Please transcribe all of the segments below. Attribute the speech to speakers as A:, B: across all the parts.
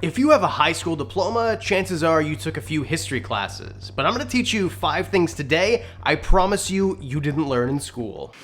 A: If you have a high school diploma, chances are you took a few history classes. But I'm gonna teach you 5 things today I promise you didn't learn in school.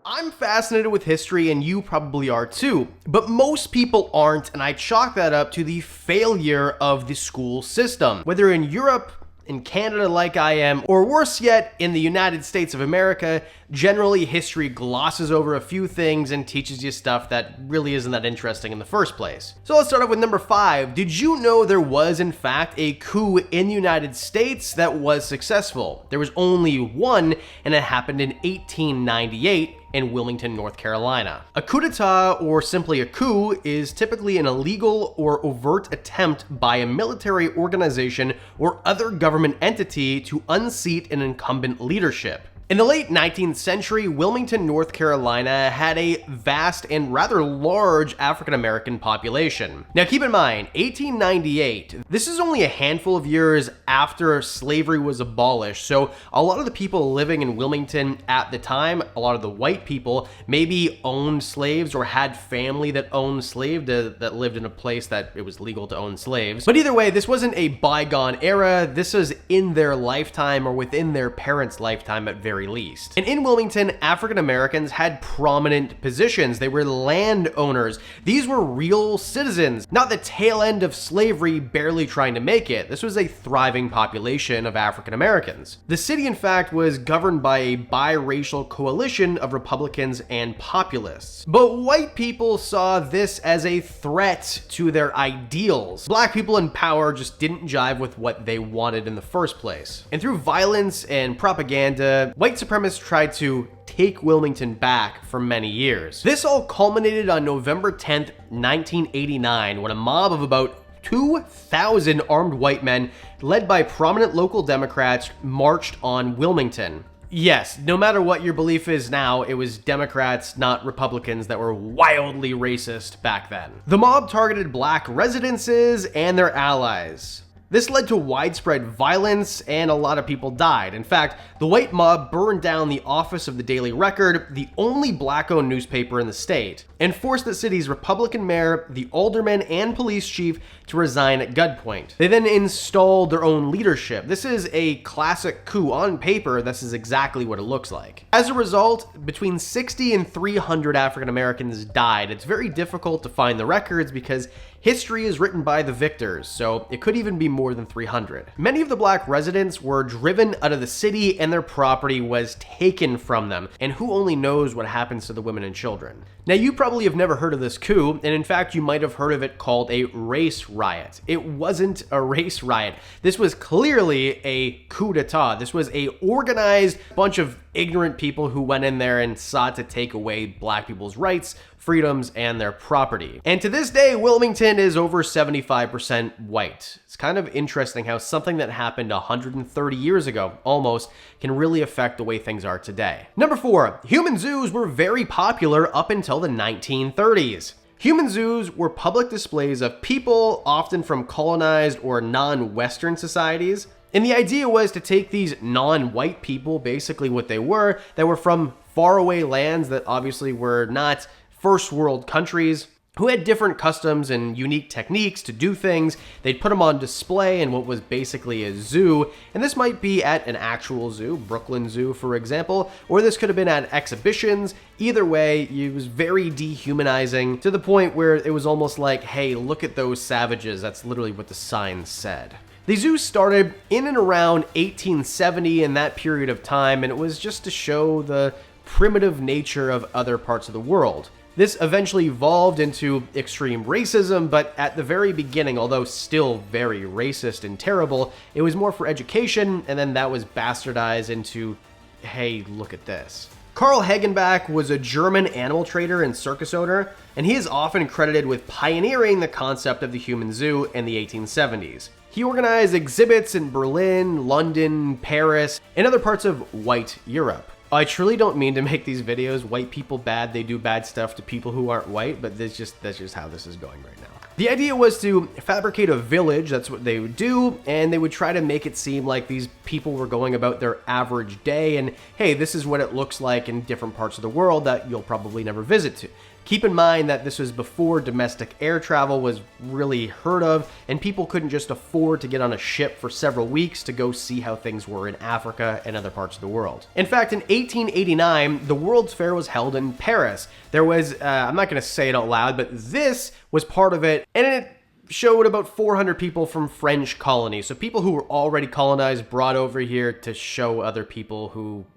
A: I'm fascinated with history, and you probably are too, but most people aren't, and I chalk that up to the failure of the school system. Whether in Europe, in Canada like I am, or worse yet, in the United States of America, generally history glosses over a few things and teaches you stuff that really isn't that interesting in the first place. So let's start off with number 5. Did you know there was in fact a coup in the United States that was successful? There was only one, and it happened in 1898 in Wilmington, North Carolina. A coup d'etat, or simply a coup, is typically an illegal or overt attempt by a military organization or other government entity to unseat an incumbent leadership. In the late 19th century, Wilmington, North Carolina had a vast and rather large African-American population. Now keep in mind, 1898, this is only a handful of years after slavery was abolished, so a lot of the people living in Wilmington at the time, a lot of the white people, maybe owned slaves or had family that owned slaves that lived in a place that it was legal to own slaves. But either way, this wasn't a bygone era, this was in their lifetime or within their parents' lifetime at very least. And in Wilmington, African Americans had prominent positions. They were landowners. These were real citizens, not the tail end of slavery barely trying to make it. This was a thriving population of African Americans. The city, in fact, was governed by a biracial coalition of Republicans and populists. But white people saw this as a threat to their ideals. Black people in power just didn't jive with what they wanted in the first place. And through violence and propaganda, white supremacists tried to take Wilmington back for many years. This all culminated on November 10th, 1989, when a mob of about 2,000 armed white men, led by prominent local Democrats, marched on Wilmington. Yes, no matter what your belief is now, it was Democrats, not Republicans, that were wildly racist back then. The mob targeted black residences and their allies. This led to widespread violence, and a lot of people died. In fact, the white mob burned down the office of the Daily Record, the only black-owned newspaper in the state, and forced the city's Republican mayor, the alderman, and police chief to resign at gunpoint. They then installed their own leadership. This is a classic coup. On paper, this is exactly what it looks like. As a result, between 60 and 300 African Americans died. It's very difficult to find the records because history is written by the victors, so it could even be more than 300. Many of the black residents were driven out of the city and their property was taken from them, and who only knows what happens to the women and children. Now, you probably have never heard of this coup, and in fact, you might have heard of it called a race riot. It wasn't a race riot. This was clearly a coup d'etat. This was a organized bunch of ignorant people who went in there and sought to take away black people's rights, freedoms, and their property. And to this day, Wilmington is over 75% white. It's kind of interesting how something that happened 130 years ago, almost, can really affect the way things are today. Number 4, human zoos were very popular up until the 1930s. Human zoos were public displays of people, often from colonized or non-Western societies. And the idea was to take these non-white people, basically what they were, that were from faraway lands that obviously were not first world countries, who had different customs and unique techniques to do things. They'd put them on display in what was basically a zoo, and this might be at an actual zoo, Brooklyn Zoo for example, or this could have been at exhibitions. Either way, it was very dehumanizing to the point where it was almost like, hey, look at those savages. That's literally what the sign said. The zoo started in and around 1870 in that period of time, and it was just to show the primitive nature of other parts of the world. This eventually evolved into extreme racism, but at the very beginning, although still very racist and terrible, it was more for education, and then that was bastardized into, hey, look at this. Carl Hagenbach was a German animal trader and circus owner, and he is often credited with pioneering the concept of the human zoo in the 1870s. He organized exhibits in Berlin, London, Paris, and other parts of white Europe. I truly don't mean to make these videos white people bad, they do bad stuff to people who aren't white, but that's just how this is going right now. The idea was to fabricate a village, that's what they would do, and they would try to make it seem like these people were going about their average day, and hey, this is what it looks like in different parts of the world that you'll probably never visit to. Keep in mind that this was before domestic air travel was really heard of, and people couldn't just afford to get on a ship for several weeks to go see how things were in Africa and other parts of the world. In fact, in 1889, the World's Fair was held in Paris. There was, I'm not going to say it out loud, but this was part of it, and it showed about 400 people from French colonies. So people who were already colonized brought over here to show other people who,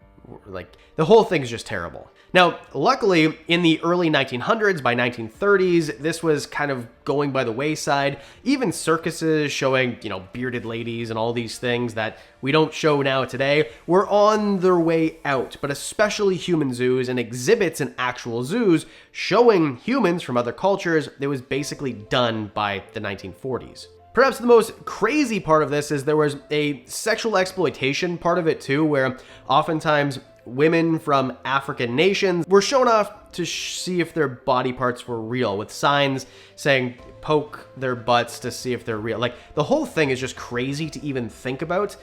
A: like, the whole thing is just terrible. Now, luckily, in the early 1900s, by 1930s, this was kind of going by the wayside. Even circuses showing, bearded ladies and all these things that we don't show now today were on their way out, but especially human zoos and exhibits in actual zoos showing humans from other cultures, it was basically done by the 1940s. Perhaps the most crazy part of this is there was a sexual exploitation part of it too, where oftentimes women from African nations were shown off to see if their body parts were real, with signs saying poke their butts to see if they're real. Like, the whole thing is just crazy to even think about.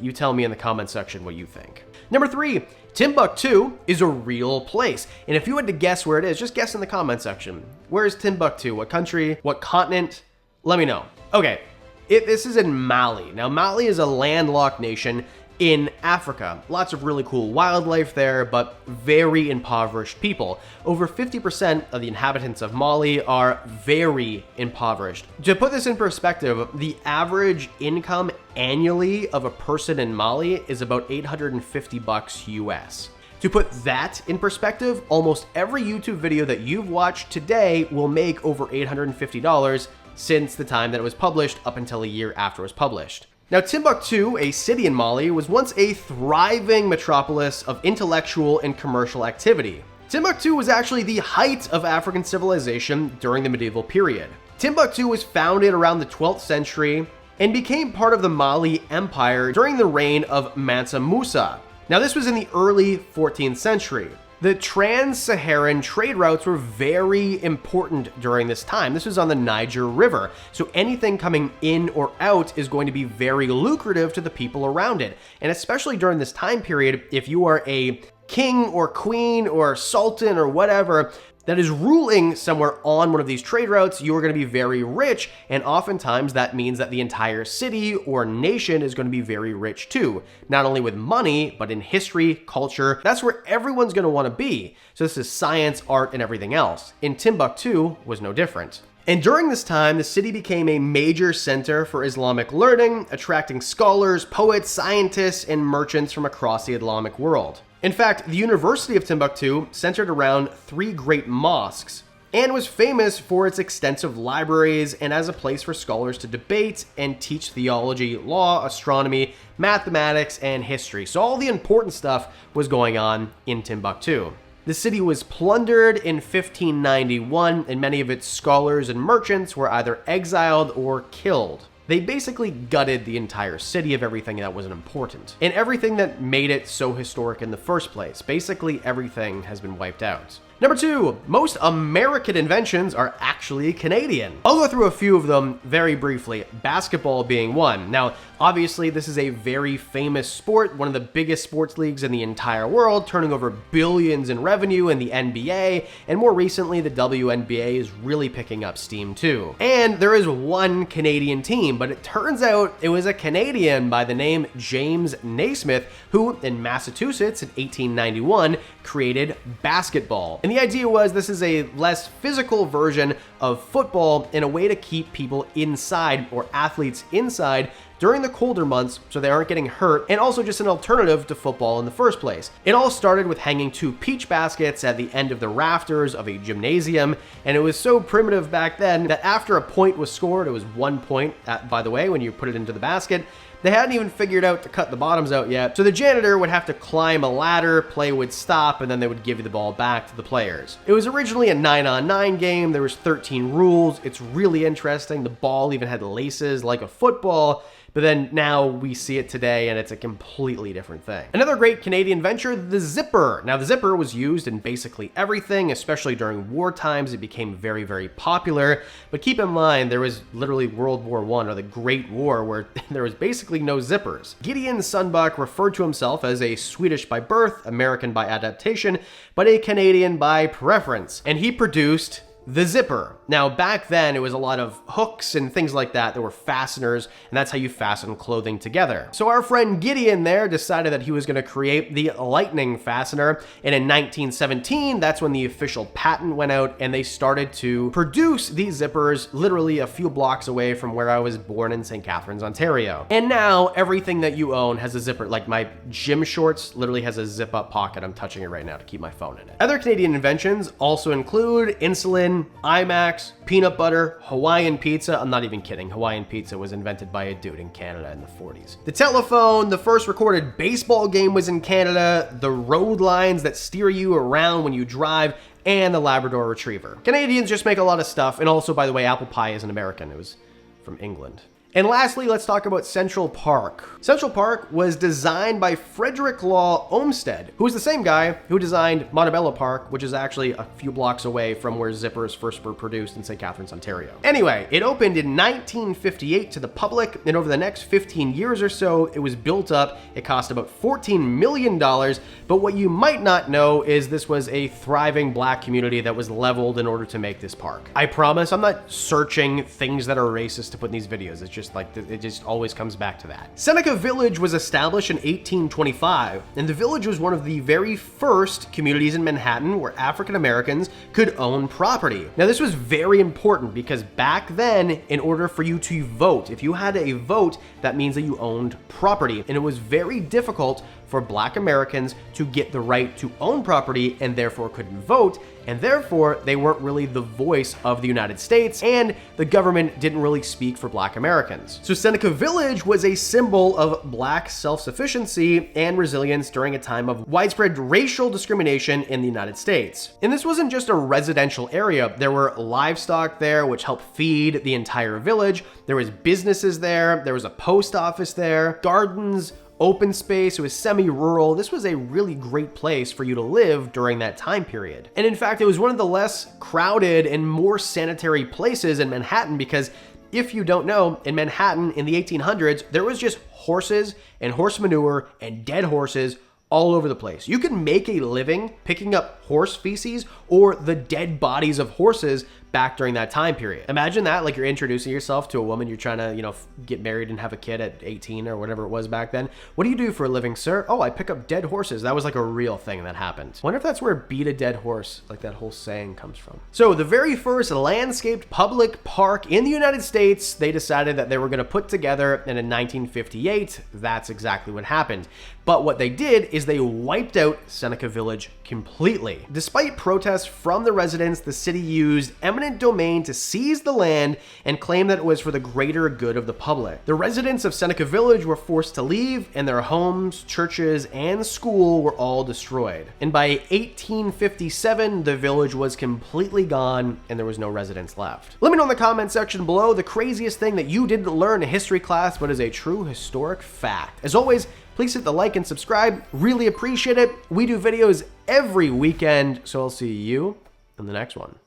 A: You tell me in the comment section what you think. Number 3, Timbuktu is a real place. And if you had to guess where it is, just guess in the comment section. Where is Timbuktu? What country? What continent? Let me know. Okay, this is in Mali. Now, Mali is a landlocked nation in Africa. Lots of really cool wildlife there, but very impoverished people. Over 50% of the inhabitants of Mali are very impoverished. To put this in perspective, the average income annually of a person in Mali is about $850 US. To put that in perspective, almost every YouTube video that you've watched today will make over $850 since the time that it was published up until a year after it was published. Now, Timbuktu, a city in Mali, was once a thriving metropolis of intellectual and commercial activity. Timbuktu was actually the height of African civilization during the medieval period. Timbuktu was founded around the 12th century and became part of the Mali Empire during the reign of Mansa Musa. Now, this was in the early 14th century. The trans-Saharan trade routes were very important during this time. This was on the Niger River, so anything coming in or out is going to be very lucrative to the people around it. And especially during this time period, if you are a king or queen or sultan or whatever that is ruling somewhere on one of these trade routes, you're going to be very rich, and oftentimes that means that the entire city or nation is going to be very rich too. Not only with money, but in history, culture. That's where everyone's going to want to be. So this is science, art, and everything else. And Timbuktu was no different. And during this time, the city became a major center for Islamic learning, attracting scholars, poets, scientists, and merchants from across the Islamic world. In fact, the University of Timbuktu centered around 3 great mosques and was famous for its extensive libraries and as a place for scholars to debate and teach theology, law, astronomy, mathematics, and history. So all the important stuff was going on in Timbuktu. The city was plundered in 1591, and many of its scholars and merchants were either exiled or killed. They basically gutted the entire city of everything that wasn't important, and everything that made it so historic in the first place. Basically, everything has been wiped out. Number 2, most American inventions are actually Canadian. I'll go through a few of them very briefly, basketball being one. Now, obviously, this is a very famous sport, one of the biggest sports leagues in the entire world, turning over billions in revenue in the NBA, and more recently, the WNBA is really picking up steam too. And there is one Canadian team, but it turns out it was a Canadian by the name James Naismith, who in Massachusetts in 1891 created basketball. And the idea was this is a less physical version of football in a way to keep people inside, or athletes inside, during the colder months so they aren't getting hurt, and also just an alternative to football in the first place. It all started with hanging 2 peach baskets at the end of the rafters of a gymnasium, and it was so primitive back then that after a point was scored, it was 1 point, by the way, when you put it into the basket, they hadn't even figured out to cut the bottoms out yet, so the janitor would have to climb a ladder, play would stop, and then they would give you the ball back to the players. It was originally a 9-on-9 game, there was 13 rules, it's really interesting, the ball even had laces like a football. But then now we see it today and it's a completely different thing. Another great Canadian venture, the zipper. Now the zipper was used in basically everything, especially during war times. It became very, very popular. But keep in mind, there was literally World War I, or the Great War, where there was basically no zippers. Gideon Sundbuck referred to himself as a Swedish by birth, American by adaptation, but a Canadian by preference. And he produced the zipper. Now, back then, it was a lot of hooks and things like that. There were fasteners, and that's how you fasten clothing together. So our friend Gideon there decided that he was going to create the lightning fastener, and in 1917, that's when the official patent went out, and they started to produce these zippers literally a few blocks away from where I was born in St. Catharines, Ontario. And now, everything that you own has a zipper. Like my gym shorts literally has a zip-up pocket. I'm touching it right now to keep my phone in it. Other Canadian inventions also include insulin, IMAX, peanut butter, Hawaiian pizza. I'm not even kidding. Hawaiian pizza was invented by a dude in Canada in the 40s. The telephone, the first recorded baseball game was in Canada, the road lines that steer you around when you drive, and the Labrador Retriever. Canadians just make a lot of stuff, and also, by the way, apple pie isn't American. It was from England. And lastly, let's talk about Central Park. Central Park was designed by Frederick Law Olmsted, who was the same guy who designed Montebello Park, which is actually a few blocks away from where zippers first were produced in St. Catharines, Ontario. Anyway, it opened in 1958 to the public, and over the next 15 years or so, it was built up. It cost about $14 million, but what you might not know is this was a thriving Black community that was leveled in order to make this park. I promise I'm not searching things that are racist to put in these videos. It's just like, it just always comes back to that. Seneca Village was established in 1825, and the village was one of the very first communities in Manhattan where African Americans could own property. Now, this was very important because back then, in order for you to vote, if you had a vote, that means that you owned property, and it was very difficult for Black Americans to get the right to own property and therefore couldn't vote, and therefore they weren't really the voice of the United States, and the government didn't really speak for Black Americans. So Seneca Village was a symbol of Black self-sufficiency and resilience during a time of widespread racial discrimination in the United States. And this wasn't just a residential area. There were livestock there, which helped feed the entire village. There was businesses there. There was a post office there, gardens, open space. It was semi-rural. This was a really great place for you to live during that time period. And in fact, it was one of the less crowded and more sanitary places in Manhattan because if you don't know, in Manhattan in the 1800s, there was just horses and horse manure and dead horses all over the place. You could make a living picking up horse feces or the dead bodies of horses back during that time period. Imagine that, like you're introducing yourself to a woman, you're trying to, get married and have a kid at 18 or whatever it was back then. What do you do for a living, sir? Oh, I pick up dead horses. That was like a real thing that happened. Wonder if that's where beat a dead horse, like that whole saying, comes from. So the very first landscaped public park in the United States, they decided that they were going to put together, and in 1958, that's exactly what happened. But what they did is they wiped out Seneca Village completely. Despite protests from the residents, the city used eminent domain to seize the land and claim that it was for the greater good of the public. The residents of Seneca Village were forced to leave, and their homes, churches, and school were all destroyed. And by 1857, the village was completely gone and there was no residents left. Let me know in the comment section below the craziest thing that you didn't learn in history class but is a true historic fact. As always, please hit the like and subscribe. Really appreciate it. We do videos every weekend, so I'll see you in the next one.